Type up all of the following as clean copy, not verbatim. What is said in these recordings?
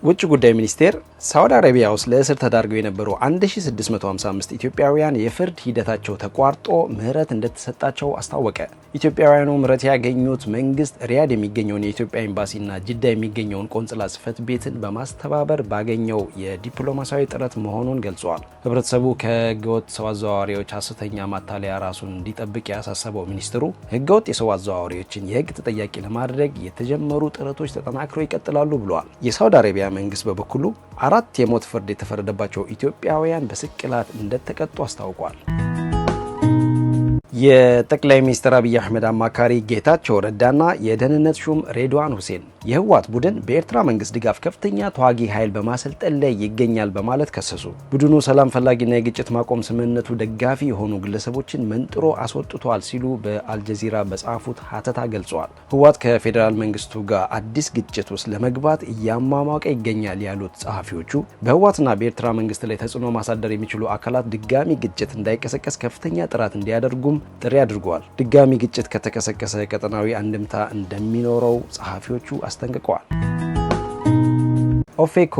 ውጭ ጉዳይ ሚኒስቴር ሳውዲ አረቢያ ውስጥ ለእስር ተዳርገው የነበሩ 1655 ኢትዮጵያውያን የፍርድ ሂደታቸው ተቋርጦ ምህረት እንደተሰጣቸው አስታወቀ። ኢትዮጵያውያኑ ምህረት ያገኙት መንግስት ሪያድ የሚገኘውን የኢትዮጵያ ኤምባሲና ጅዳ የሚገኘውን ቆንጽላ ጽሕፈት ቤትን በማስተባበር ባገኘው የዲፕሎማሲያዊ ጥረት መሆኑን ገልጸዋል። ህብረተሰቡ ከህገወጥ ሰው አዘዋዋሪዎች ሐሰተኛ ማታለያ ራሱን እንዲጠብቅ ያሳሰበው ሚኒስትሩ ህገወጥ የሰው አዘዋዋሪዎችን የህግ ተጠያቂ ለማድረግ የተጀመሩ ጥረቶች ተጠናክረው ይቀጥላሉ ብለዋል። የሳውዲ አረቢያ መንግስት በበኩሉ 4 የሞት ፍርድ የተፈረደባቸው ኢትዮጵያውያን በስቅላት እንደተቀጡ አስታውቋል። የጠቅላይ ሚኒስትር አብይ አህመድ አማካሪ ጌታቸው ረዳና የደህንነት ሹም ሬድዋን ሁሴን የህወሓት ቡድን በኤርትራ መንግስት ድጋፍ ከፍተኛ ተዋጊ ኃይል በማሰልጠን ላይ ይገኛል በማለት ከሰሱ። ቡድኑ ሰላም ፈላጊና የግጭት ማቆም ስምምነቱ ደጋፊ የሆኑ ግለሰቦችን መንጥሮ አስወጥቷል ሲሉ በአልጀዚራ በጻፉት ሀተታ ገልጸዋል። ህወሓት ከፌዴራል መንግስቱ ጋር አዲስ ግጭት ውስጥ ለመግባት እያሟሟቀ ይገኛል ያሉት ጸሐፊዎቹ በህወሓትና በኤርትራ መንግስት ላይ ተጽዕኖ ማሳደር የሚችሉ አካላት ድጋሚ ግጭት እንዳይቀሰቀስ ከፍተኛ ጥረት እንዲያደርጉም ጥሪ አድርገዋል። ድጋሚ ግጭት ከተቀሰቀሰ ቀጠናዊ አንድምታ እንደሚኖረው ጸሐፊዎቹ አስጠንቅቀዋል። ኦፌኮ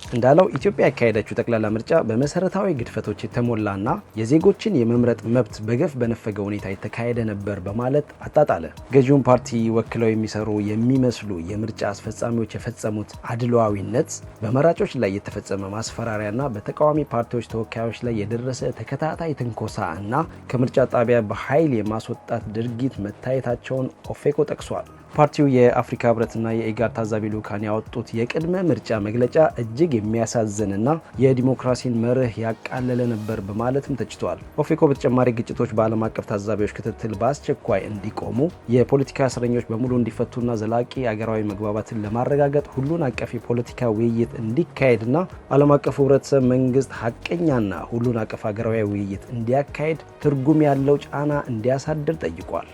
እንዳለው ኢትዮጵያ ያካሄደችው ጠቅላላ ምርጫ በመሰረታዊ ግድፈቶች የተሞላና የዜጎችን የመምረጥ መብት በገፍ በነፈገ ሁኔታ የተካሄደ ነበር በማለት አጣጣለ። ገዢውን ፓርቲ ወክለው የሚሰሩ የሚመስሉ የምርጫ አስፈጻሚዎች የፈጸሙት አድሏዊነት፣ በመራጮች ላይ የተፈጸመ ማስፈራሪያና በተቃዋሚ ፓርቲዎች ተወካዮች ላይ የደረሰ ተከታታይ ትንኮሳ እና ከምርጫ ጣቢያ በኃይል የማስወጣት ድርጊት መታየታቸውን ኦፌኮ ጠቅሷል። ፓርቲው የአፍሪካ ህብረትና የኢጋድ ታዛቢ ልዑካን ያወጡት የቅድመ ምርጫ መግለጫ እጅግ የሚያሳዝንና የዲሞክራሲን መርህ ያቃለለ ነበር በማለትም ተችቷል። ኦፌኮ በተጨማሪ ግጭቶች በዓለም አቀፍ ታዛቢዎች ክትትል በአስቸኳይ እንዲቆሙ፣ የፖለቲካ እስረኞች በሙሉ እንዲፈቱና ዘላቂ አገራዊ መግባባትን ለማረጋገጥ ሁሉን አቀፍ የፖለቲካ ውይይት እንዲካሄድና ዓለም አቀፉ ህብረተሰብ መንግስት ሀቀኛና ሁሉን አቀፍ አገራዊ ውይይት እንዲያካሄድ ትርጉም ያለው ጫና እንዲያሳድር ጠይቋል።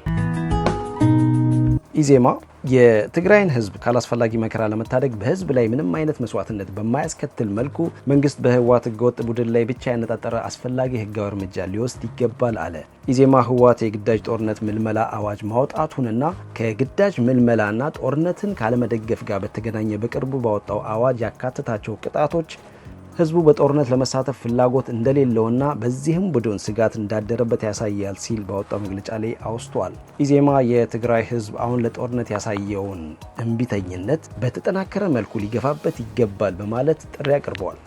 ኢዜማ የትግራይን ህዝብ ካላስፈላጊ መከራ ለመታደግ በህዝብ ላይ ምንም አይነት መስዋዕትነት በማያስከትል መልኩ መንግስት በህወሓት ህገወጥ ቡድን ላይ ብቻ ያነጣጠረ አስፈላጊ ህጋዊ እርምጃ ሊወስድ ይገባል አለ። ኢዜማ ህወሓት የግዳጅ ጦርነት ምልመላ አዋጅ ማውጣቱንና ከግዳጅ ምልመላና ጦርነትን ካለመደገፍ ጋር በተገናኘ በቅርቡ ባወጣው አዋጅ ያካተታቸው ቅጣቶች ህዝቡ በጦርነት ለመሳተፍ ፍላጎት እንደሌለውና በዚህም ቡድን ስጋት እንዳደረበት ያሳያል ሲል ባወጣው መግለጫ ላይ አውስቷል። ኢዜማ የትግራይ ህዝብ አሁን ለጦርነት ያሳየውን እምቢተኝነት በተጠናከረ መልኩ ሊገፋበት ይገባል በማለት ጥሪ አቅርበዋል።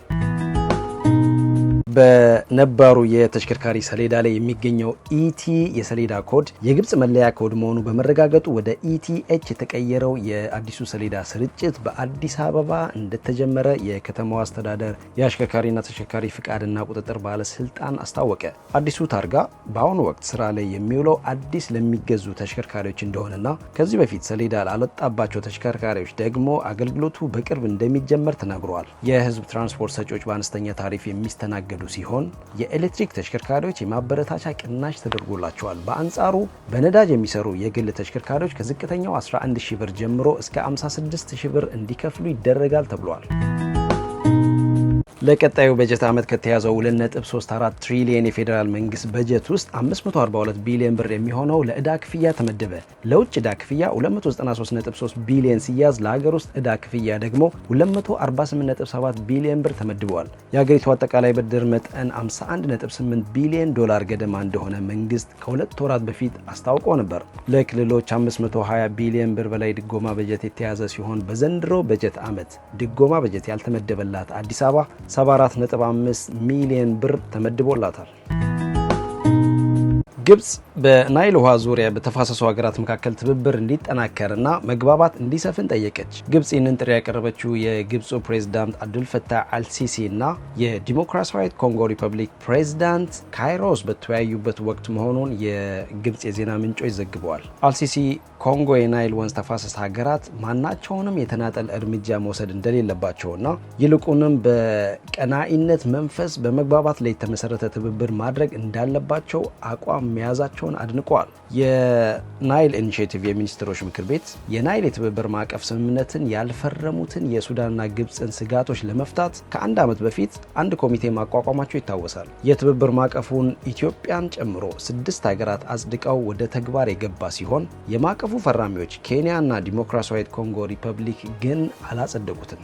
በነባሩ የተሽከርካሪ ሰሌዳ ላይ የሚገኘው ኢቲ የሰሌዳ ኮድ የግብጽ መለያ ኮድ መሆኑ በመረጋገጡ ወደ ኢቲኤች የተቀየረው የአዲሱ ሰሌዳ ስርጭት በአዲስ አበባ እንደተጀመረ የከተማዋ አስተዳደር የአሽከርካሪና ተሽከርካሪ ፍቃድና ቁጥጥር ባለስልጣን አስታወቀ። አዲሱ ታርጋ በአሁኑ ወቅት ስራ ላይ የሚውለው አዲስ ለሚገዙ ተሽከርካሪዎች እንደሆነና ከዚህ በፊት ሰሌዳ ላልወጣባቸው ተሽከርካሪዎች ደግሞ አገልግሎቱ በቅርብ እንደሚጀመር ተናግረዋል። የህዝብ ትራንስፖርት ሰጪዎች በአነስተኛ ታሪፍ የሚስተናገዱ ሲሆን የኤሌክትሪክ ተሽከርካሪዎች የማበረታቻ ቅናሽ ተደርጎላቸዋል። በአንጻሩ በነዳጅ የሚሰሩ የግል ተሽከርካሪዎች ከዝቅተኛው 11,000 ብር ጀምሮ እስከ 56,000 ብር እንዲከፍሉ ይደረጋል ተብሏል። ለቀጣዩ በጀት ዓመት ከተያዘው 2.34 ትሪሊየን የፌዴራል መንግስት በጀት ውስጥ 542 ቢሊዮን ብር የሚሆነው ለዕዳ ክፍያ ተመደበ። ለውጭ ዕዳ ክፍያ 293.3 ቢሊዮን ሲያዝ ለሀገር ውስጥ ዕዳ ክፍያ ደግሞ 248.7 ቢሊዮን ብር ተመድበዋል። የሀገሪቱ አጠቃላይ ብድር መጠን 51.8 ቢሊዮን ዶላር ገደማ እንደሆነ መንግስት ከ2 ወራት በፊት አስታውቆ ነበር። ለክልሎች 520 ቢሊዮን ብር በላይ ድጎማ በጀት የተያዘ ሲሆን በዘንድሮ በጀት ዓመት ድጎማ በጀት ያልተመደበላት አዲስ አበባ 74.5 ሚሊዮን ብር ተመድቦላታል። ግብጽ በናይል ውሃ ዙሪያ በተፋሰሱ ሀገራት መካከል ትብብር እንዲጠናከርና መግባባት እንዲሰፍን ጠየቀች። ግብጽ ይህንን ጥሪ ያቀረበችው የግብፁ ፕሬዝዳንት አብዱልፈታህ አልሲሲ እና የዲሞክራሲያዊት ኮንጎ ሪፐብሊክ ፕሬዝዳንት ካይሮስ በተወያዩበት ወቅት መሆኑን የግብጽ የዜና ምንጮች ዘግበዋል። አልሲሲ ኮንጎ የናይል ወንዝ ተፋሰስ ሀገራት ማናቸውንም የተናጠል እርምጃ መውሰድ እንደሌለባቸውና ይልቁንም በቀናኢነት መንፈስ በመግባባት ላይ የተመሰረተ ትብብር ማድረግ እንዳለባቸው አቋም መያዛቸውን አድንቀዋል። የናይል ኢኒሼቲቭ የሚኒስትሮች ምክር ቤት የናይል የትብብር ማዕቀፍ ስምምነትን ያልፈረሙትን የሱዳንና ግብፅን ስጋቶች ለመፍታት ከ1 ዓመት በፊት አንድ ኮሚቴ ማቋቋማቸው ይታወሳል። የትብብር ማዕቀፉን ኢትዮጵያን ጨምሮ 6 ሀገራት አጽድቀው ወደ ተግባር የገባ ሲሆን የማዕቀፉ ፈራሚዎች ኬንያ እና ዲሞክራሲያዊት ኮንጎ ሪፐብሊክ ግን አላጸደቁትም።